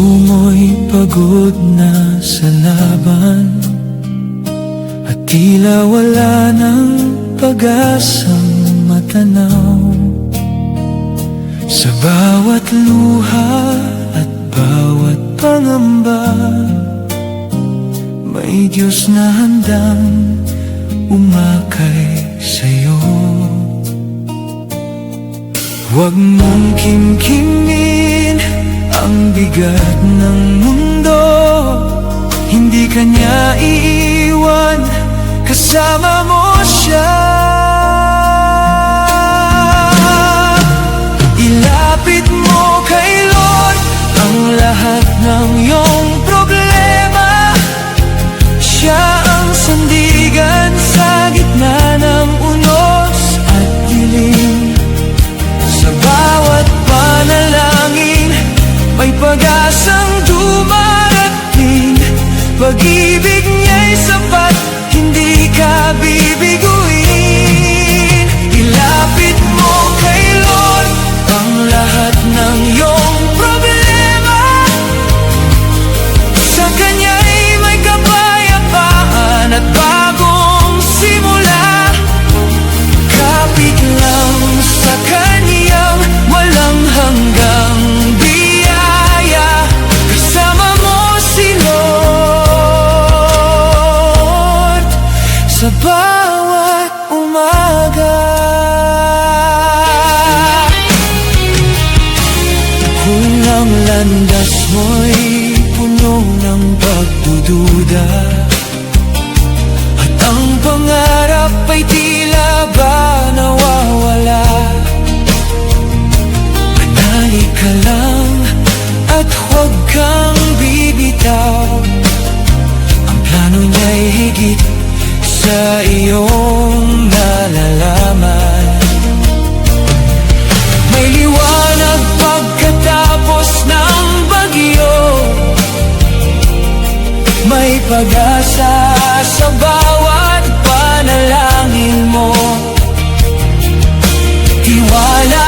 mo'y pagod na sa laban, at tila wala ng pag-asang matanaw. Sa bawat luha at bawat pangamba, may Diyos na handang umakay sa'yo. Huwag mong kimkimin ang bigat ng mundo, hindi ka niya iiwan, kasama mo siya. Ilapit mo kay Lord ang lahat ng iyong problema. Siya ang sandigan sa gitna ng unos at dilim. Sa bawat panalangin, may pag-asang dumarating. Pag-ibig niya'y sapat, hindi ka bibiguin. Ilapit mo kay Lord ang lahat ng iyong problema. Sa Kanya'y may kapayapaan at bagong simula. Kapit lang sa Kanyang walang hanggang biyaya. Kasama mo si Lord sa bawat umaga. Kung ang landas mo'y puno ng pagdududa, at ang pangarap ay tila ba nawawala, manali ka lang at huwag kang bibitaw. Ang plano niya'y higit sa iyong nalalaman. May liwanag pagkatapos ng bagyo, may pag-asa sa bawat panalangin mo. Tiwala